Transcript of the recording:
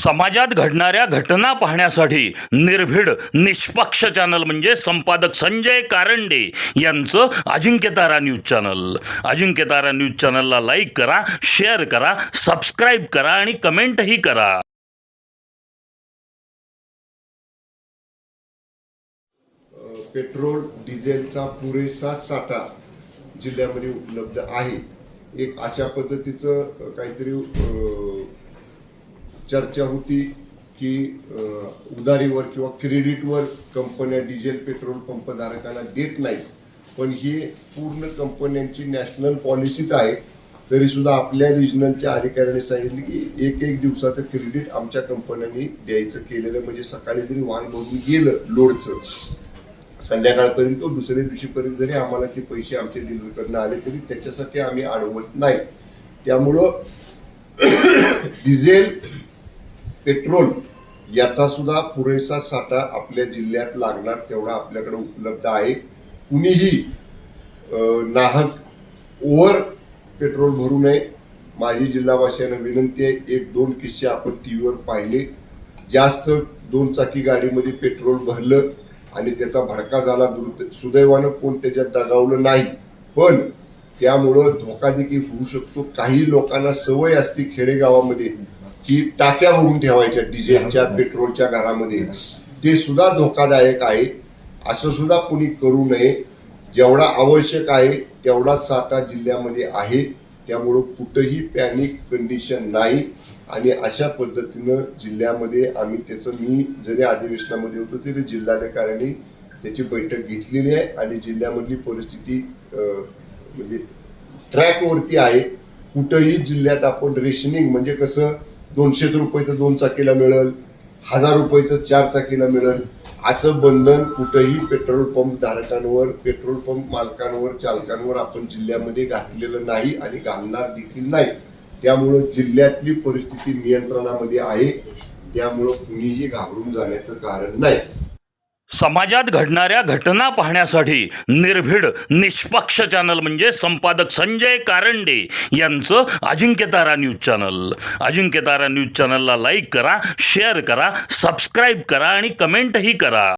समाजात घडणाऱ्या घटना पाहण्यासाठी निर्भीड निष्पक्ष चॅनल म्हणजे संपादक संजय कारंडे यांचं Ajinkyatara news channel. Ajinkyatara news चॅनलला लाईक करा, शेअर करा, सबस्क्राईब करा आणि कमेंटही करा. पेट्रोल डिझेलचा पुरेसा साठा जिल्ह्यामध्ये उपलब्ध आहे. एक अशा पद्धतीचं काहीतरी चर्चा होती की उधारीवर किंवा क्रेडिटवर कंपन्या डिझेल पेट्रोल पंपधारकांना देत नाहीत, पण ही पूर्ण कंपन्यांची नॅशनल पॉलिसीच आहे. तरी सुद्धा आपल्या रिजनलच्या अधिकाऱ्यांनी सांगितले की एक दिवसाचं क्रेडिट आमच्या कंपन्यांनी द्यायचं केलेलं, म्हणजे सकाळी जरी वाहन भरून गेलं लोडचं, संध्याकाळपर्यंत दुसऱ्या दिवशीपर्यंत जरी आम्हाला ते पैसे आमच्या डीलरकडनं आले तरी त्याच्यासाठी आम्ही अडवत नाही. त्यामुळं डिझेल पेट्रोल याचा सुद्धा पुरेसा साठा आपल्या जिल्ह्यात लागणार तेवढा आपल्याकडे उपलब्ध आहे. कुणीही नाहक ओव्हर पेट्रोल भरू नये. माझी जिल्हावासियांना विनंती आहे. 1-2 किस्से आपण टीव्हीवर पाहिले. जास्त 2 चाकी गाडीमध्ये पेट्रोल भरलं आणि त्याचा भडका झाला. सुदैवानं कोण त्याच्यात दगावलं नाही, पण त्यामुळं धोका देखील होऊ शकतो. काही लोकांना सवय असते खेडेगावामध्ये की टाक्या भरून ठेवायच्या डिझेलच्या पेट्रोलच्या घरामध्ये. ते सुद्धा धोकादायक आहे. असं सुद्धा कोणी करू नये. जेवढा आवश्यक आहे तेवढाच साठा जिल्ह्यामध्ये आहे. त्यामुळं कुठंही पॅनिक कंडिशन नाही. आणि अशा पद्धतीनं जिल्ह्यामध्ये आम्ही मी जरी अधिवेशनामध्ये होतो तरी जिल्हाधिकाऱ्यांनी त्याची बैठक घेतलेली आहे आणि जिल्ह्यामधली परिस्थिती म्हणजे ट्रॅकवरती आहे. कुठंही जिल्ह्यात आपण रेशनिंग म्हणजे कसं 200 रुपयाचं 2 चाकीला मिळेल, 1000 रुपयाचं 4 चाकीला मिळेल, असं बंधन कुठंही पेट्रोल पंप धारकांवर, पेट्रोल पंप मालकांवर, चालकांवर आपण जिल्ह्यामध्ये घातलेलं नाही आणि घालणार देखील नाही. त्यामुळं जिल्ह्यातली परिस्थिती नियंत्रणामध्ये आहे. त्यामुळं कुणीही घाबरून जाण्याचं कारण नाही. समाजात घडणाऱ्या घटना पाहण्यासाठी निर्भीड निष्पक्ष चॅनल म्हणजे संपादक संजय कारंडे यांचं Ajinkyatara news channel. Ajinkyatara news चॅनलला लाईक करा, शेअर करा, सबस्क्राईब करा आणि कमेंटही करा.